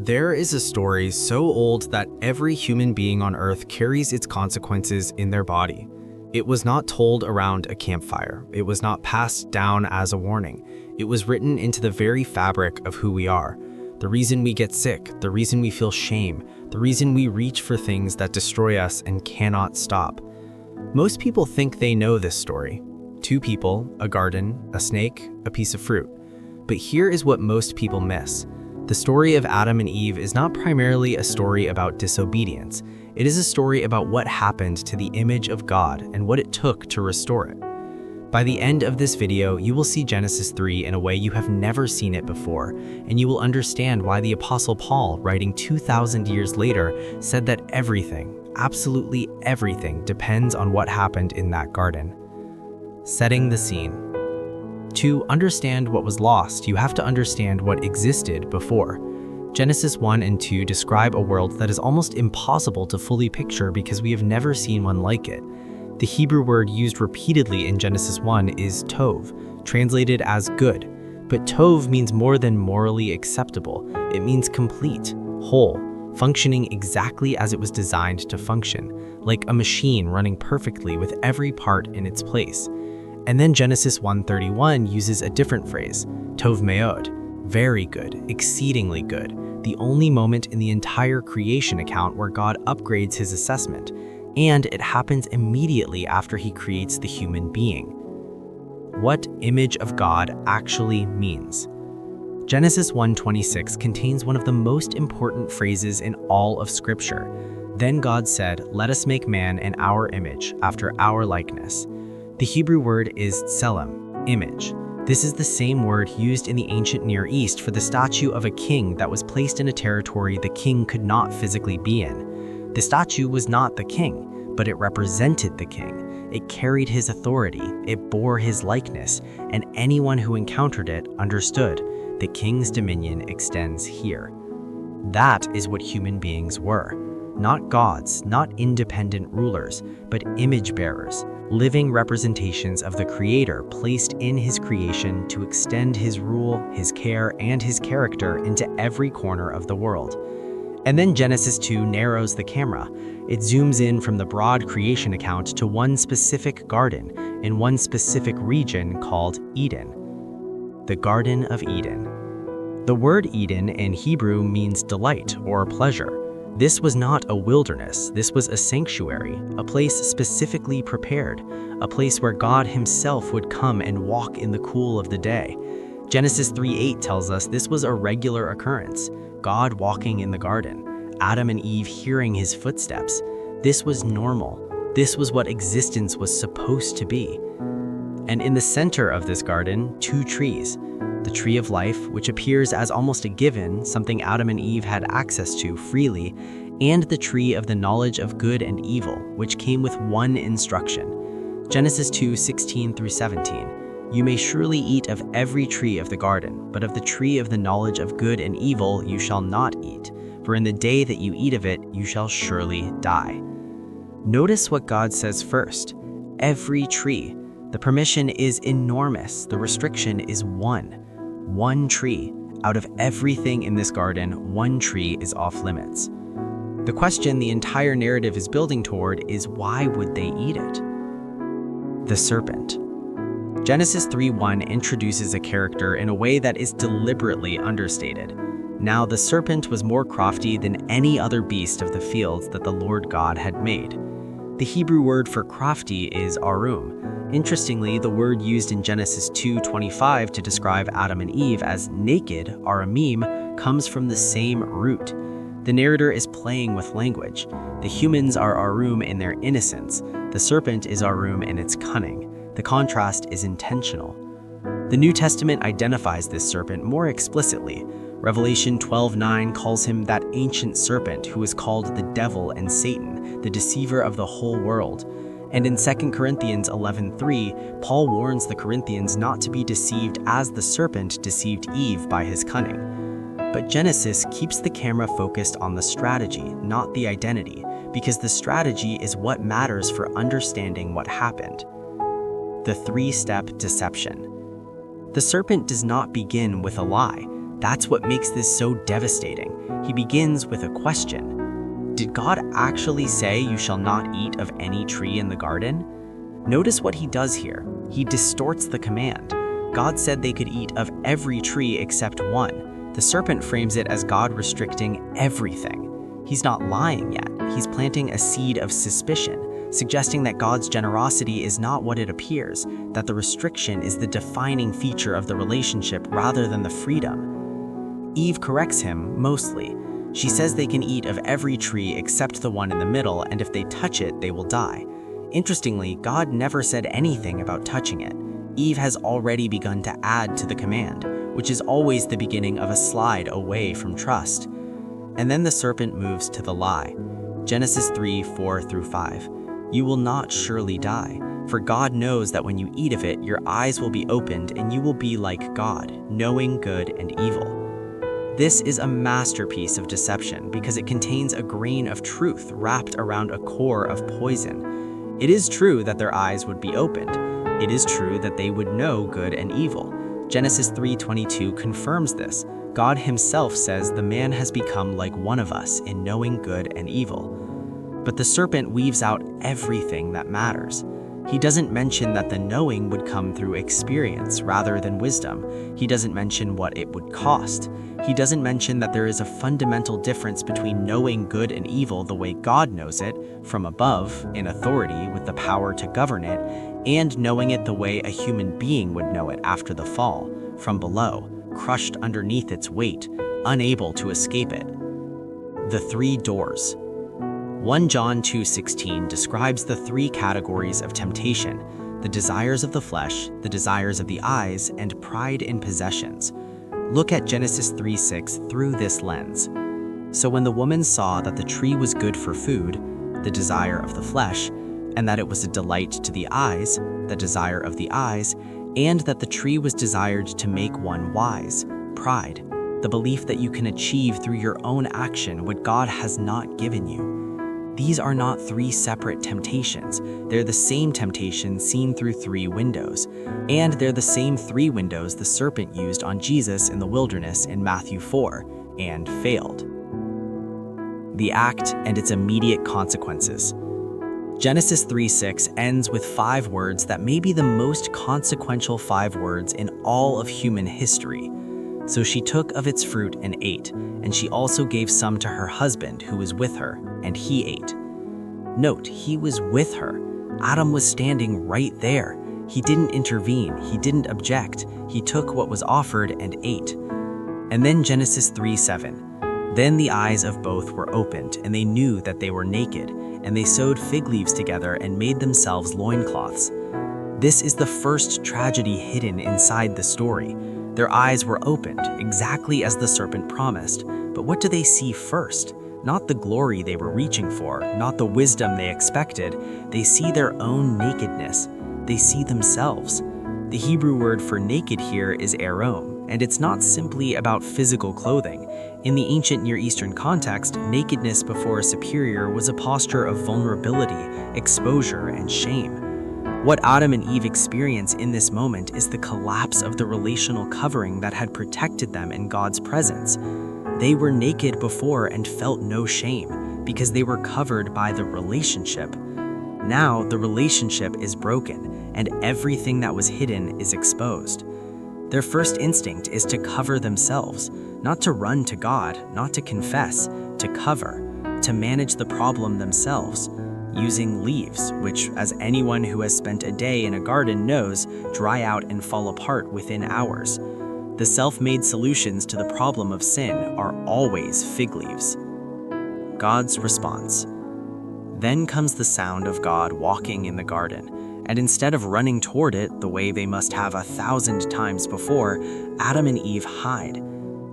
There is a story so old that every human being on Earth carries its consequences in their body. It was not told around a campfire. It was not passed down as a warning. It was written into the very fabric of who we are. The reason we get sick, the reason we feel shame, the reason we reach for things that destroy us and cannot stop. Most people think they know this story. Two people, a garden, a snake, a piece of fruit. But here is what most people miss. The story of Adam and Eve is not primarily a story about disobedience. It is a story about what happened to the image of God and what it took to restore it. By the end of this video, you will see Genesis 3 in a way you have never seen it before, and you will understand why the Apostle Paul, writing 2,000 years later, said that everything, absolutely everything, depends on what happened in that garden. Setting the scene. To understand what was lost, you have to understand what existed before. Genesis 1 and 2 describe a world that is almost impossible to fully picture because we have never seen one like it. The Hebrew word used repeatedly in Genesis 1 is tov, translated as good. But tov means more than morally acceptable. It means complete, whole, functioning exactly as it was designed to function, like a machine running perfectly with every part in its place. And then Genesis 1:31 uses a different phrase, tov meod, very good, exceedingly good, the only moment in the entire creation account where God upgrades his assessment, and it happens immediately after he creates the human being. What image of God actually means. Genesis 1:26 contains one of the most important phrases in all of Scripture. Then God said, "Let us make man in our image, after our likeness." The Hebrew word is Tselem, image. This is the same word used in the ancient Near East for the statue of a king that was placed in a territory the king could not physically be in. The statue was not the king, but it represented the king. It carried his authority, it bore his likeness, and anyone who encountered it understood the king's dominion extends here. That is what human beings were. Not gods, not independent rulers, but image bearers, living representations of the Creator placed in his creation to extend his rule, his care, and his character into every corner of the world. And then Genesis 2 narrows the camera. It zooms in from the broad creation account to one specific garden in one specific region called Eden. The Garden of Eden. The word Eden in Hebrew means delight or pleasure. This was not a wilderness, this was a sanctuary, a place specifically prepared, a place where God himself would come and walk in the cool of the day. Genesis 3:8 tells us this was a regular occurrence, God walking in the garden, Adam and Eve hearing his footsteps. This was normal. This was what existence was supposed to be. And in the center of this garden, two trees. The tree of life, which appears as almost a given, something Adam and Eve had access to freely, and the tree of the knowledge of good and evil, which came with one instruction. Genesis 2:16-17. You may surely eat of every tree of the garden, but of the tree of the knowledge of good and evil you shall not eat, for in the day that you eat of it, you shall surely die. Notice what God says first. Every tree. The permission is enormous. The restriction is one. One tree. Out of everything in this garden, one tree is off limits. The question the entire narrative is building toward is why would they eat it? The serpent. Genesis 3:1 introduces a character in a way that is deliberately understated. Now the serpent was more crafty than any other beast of the fields that the Lord God had made. The Hebrew word for crafty is arum. Interestingly, the word used in Genesis 2:25 to describe Adam and Eve as naked, aramim, comes from the same root. The narrator is playing with language. The humans are arum in their innocence. The serpent is arum in its cunning. The contrast is intentional. The New Testament identifies this serpent more explicitly. Revelation 12:9 calls him that ancient serpent who is called the devil and Satan, the deceiver of the whole world. And in 2 Corinthians 11:3, Paul warns the Corinthians not to be deceived as the serpent deceived Eve by his cunning. But Genesis keeps the camera focused on the strategy, not the identity, because the strategy is what matters for understanding what happened. The three-step deception. The serpent does not begin with a lie. That's what makes this so devastating. He begins with a question. Did God actually say you shall not eat of any tree in the garden? Notice what he does here. He distorts the command. God said they could eat of every tree except one. The serpent frames it as God restricting everything. He's not lying yet. He's planting a seed of suspicion, suggesting that God's generosity is not what it appears, that the restriction is the defining feature of the relationship rather than the freedom. Eve corrects him, mostly. She says they can eat of every tree except the one in the middle, and if they touch it, they will die. Interestingly, God never said anything about touching it. Eve has already begun to add to the command, which is always the beginning of a slide away from trust. And then the serpent moves to the lie. Genesis 3:4-5. You will not surely die, for God knows that when you eat of it, your eyes will be opened and you will be like God, knowing good and evil. This is a masterpiece of deception because it contains a grain of truth wrapped around a core of poison. It is true that their eyes would be opened. It is true that they would know good and evil. Genesis 3:22 confirms this. God himself says the man has become like one of us in knowing good and evil. But the serpent weaves out everything that matters. He doesn't mention that the knowing would come through experience rather than wisdom. He doesn't mention what it would cost. He doesn't mention that there is a fundamental difference between knowing good and evil the way God knows it, from above, in authority with the power to govern it, and knowing it the way a human being would know it after the fall, from below, crushed underneath its weight, unable to escape it. The three doors. 1 John 2:16 describes the three categories of temptation: the desires of the flesh, the desires of the eyes, and pride in possessions. Look at Genesis 3:6 through this lens. So when the woman saw that the tree was good for food, the desire of the flesh, and that it was a delight to the eyes, the desire of the eyes, and that the tree was desired to make one wise, pride, the belief that you can achieve through your own action what God has not given you. These are not three separate temptations. They're the same temptation seen through three windows. And they're the same three windows the serpent used on Jesus in the wilderness in Matthew 4, and failed. The act and its immediate consequences. Genesis 3:6 ends with 5 words that may be the most consequential 5 words in all of human history. So she took of its fruit and ate, and she also gave some to her husband who was with her, and he ate. Note, he was with her. Adam was standing right there. He didn't intervene, he didn't object. He took what was offered and ate. And then Genesis 3:7. Then the eyes of both were opened, and they knew that they were naked, and they sewed fig leaves together and made themselves loincloths. This is the first tragedy hidden inside the story. Their eyes were opened, exactly as the serpent promised. But what do they see first? Not the glory they were reaching for, not the wisdom they expected. They see their own nakedness. They see themselves. The Hebrew word for naked here is erom, and it's not simply about physical clothing. In the ancient Near Eastern context, nakedness before a superior was a posture of vulnerability, exposure, and shame. What Adam and Eve experience in this moment is the collapse of the relational covering that had protected them in God's presence. They were naked before and felt no shame because they were covered by the relationship. Now the relationship is broken and everything that was hidden is exposed. Their first instinct is to cover themselves, not to run to God, not to confess, to cover, to manage the problem themselves. Using leaves, which, as anyone who has spent a day in a garden knows, dry out and fall apart within hours. The self-made solutions to the problem of sin are always fig leaves. God's response. Then comes the sound of God walking in the garden, and instead of running toward it the way they must have 1,000 times before, Adam and Eve hide.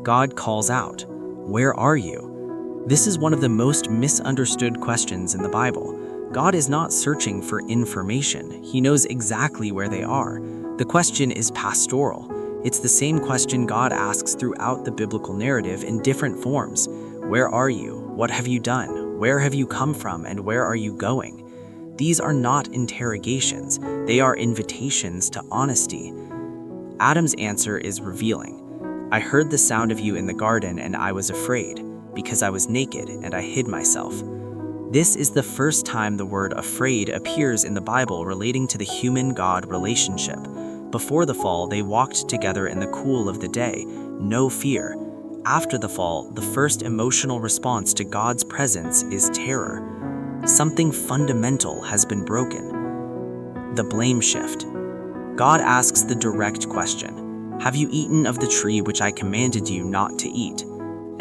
God calls out, "Where are you?" This is one of the most misunderstood questions in the Bible. God is not searching for information. He knows exactly where they are. The question is pastoral. It's the same question God asks throughout the biblical narrative in different forms. Where are you? What have you done? Where have you come from? And where are you going? These are not interrogations. They are invitations to honesty. Adam's answer is revealing. I heard the sound of you in the garden and I was afraid, because I was naked and I hid myself. This is the first time the word afraid appears in the Bible relating to the human-God relationship. Before the fall, they walked together in the cool of the day, no fear. After the fall, the first emotional response to God's presence is terror. Something fundamental has been broken. The blame shift. God asks the direct question, "Have you eaten of the tree which I commanded you not to eat?"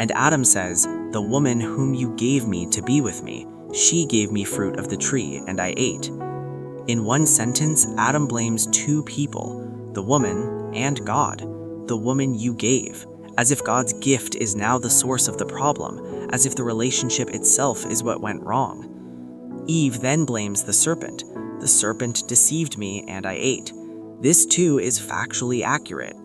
And Adam says, "The woman whom you gave me to be with me, she gave me fruit of the tree, and I ate." In one sentence, Adam blames two people, the woman and God. The woman you gave, as if God's gift is now the source of the problem, as if the relationship itself is what went wrong. Eve then blames the serpent. The serpent deceived me and I ate. This too is factually accurate.